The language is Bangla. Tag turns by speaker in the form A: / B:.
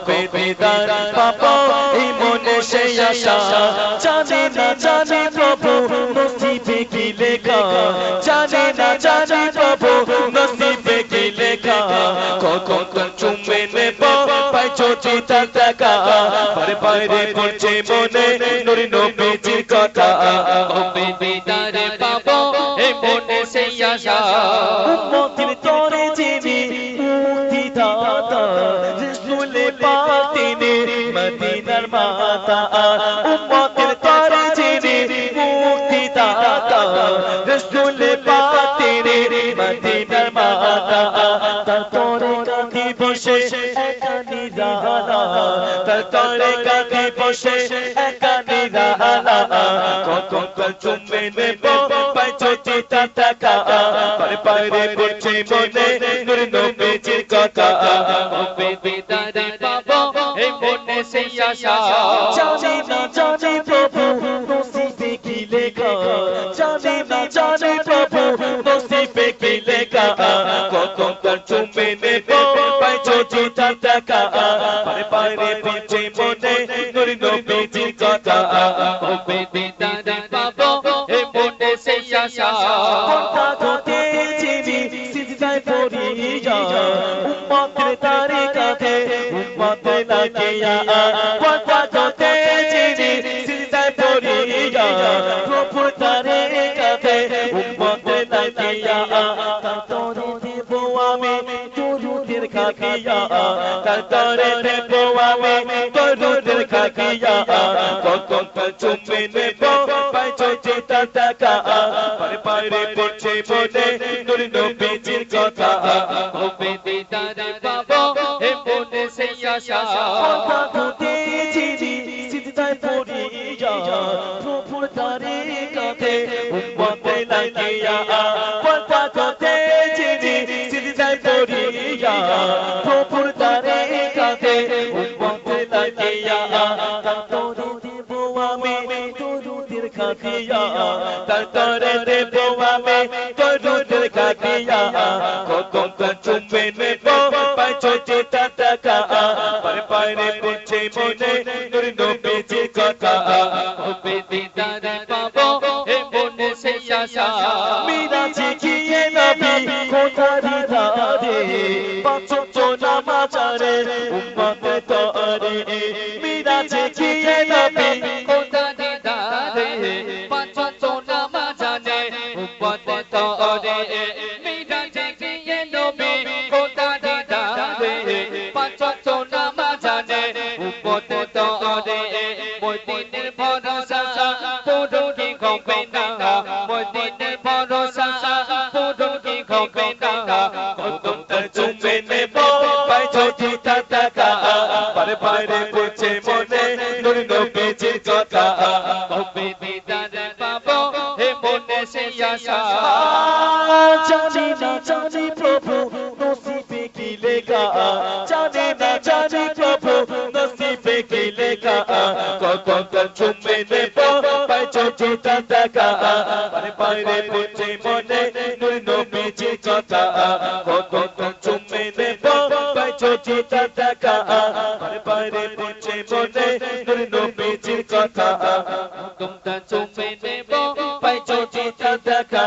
A: হবে দিদার পাবো এই মনে সেই আশা জানি না জানি প্রভু নসিবে কি লেখা জানি না জানি প্রভু নসিবে কি লেখা কখন চুমে নেব পাই চোচি তার টাকা পারে পারে পড়ছে মনে নুরি নবীজির কথা
B: হবে দিদার পাবো এই মনে সেই আশা
A: উম্মতের তরে যিনি মুক্তিদাতা রাসূলে পাক তিনি মদিনার মাতা উম্মতের তরে যিনি মুক্তিদাতা রাসূলে পাক তিনি মদিনার মাতা তার তরে কাঁধে বসে একা নিরালা তার তরে কাঁধে বসে একা নিরালা কখন চুমে নেব পাই চোচি তার টাকা পারে পারে পড়ছে মনে নূর নবীজির কথা
B: হবে দিদার পাবো এই মনে সেই আশা
A: জানি না জানি প্রভু নসিবে কি লেখা জানি না জানি প্রভু নসিবে কি লেখা কখন চুমে নেব পাই চোচি তার টাকা পারে পারে পড়ছে মনে নূর নবীজির কথা
B: হবে দিদার পাবো এই মনে সেই আশা
A: পর্দা ধরতে যিনি সিজদায় পড়িয়া উম্মতের তারে কাঁধে উম্মতে লাগিয়া পর্দা ধরতে যিনি সিজদায় পড়িয়া প্রভুর তারে কাঁধে উম্মতে লাগিয়া তার তরে দেব আমি দরুদের খাকিয়া তার তরে দেব আমি দরুদের খাকিয়া কখন চুমে নেব পাই চোচি তার টাকা পারে পারে পড়ছে মনে নূর নবীজির কথা
B: হবে দিদার পাবো এই মনে সেই আশা
A: পর্দা ধরতে যিনি সিজদায় পড়িয়া প্রভুর তারে কাঁধে উম্মতে লাগিয়া পর্দা ধরতে যিনি সিজদায় পড়িয়া প্রভুর তারে কাঁধে উম্মতে লাগিয়া তার তরে দেব আমি দরুদের খাকিয়া তার তরে দেব আমি দরুদের খাকিয়া কখন চুমে নেব পাই চোচি তার টাকা পারে পারে পড়ছে মনে নূর নবীজির কথা
B: হবে দিদার পাবো এই মনে সেই আশা
A: মিরাজে গিয়ে নবী কোথারি ধারে পাঁচ নামাজারে উম্মতে তরে মিরাজে গিয়ে নবী
B: কোথা দিদারে পাঁচ নামাজানে উম্মতে তরে মিরাজে গিয়ে নবী কোথা দিদারে পাঁচ নামাজানে উম্মতে তরে মদিনার ভরসা পুরো কি হবে না মদিনার ভরসা পুরো কি হবে না
A: কখন চুমে নেব পাই চোচি তার টাকা পারে পারে পড়ছে মনে নূর নবীজির কথা
B: হবে দিদার পাবো হে মনে সেই আশা
A: জানি না জানি প্রভু নসিবে কি লেখা জানি না জানি প্রভু নসিবে কি লেখা কখন চুমে নেব পাই চোচি তার টাকা পারে পারে পড়ছে মনে নূর নবীজির কথা কখন চুমে নেব পাই চোচি তার টাকা পারে পারে পড়ছে মনে নূর নবীজির কথা
B: তোমরা চুমে নেব
A: পাই চোচি তার টাকা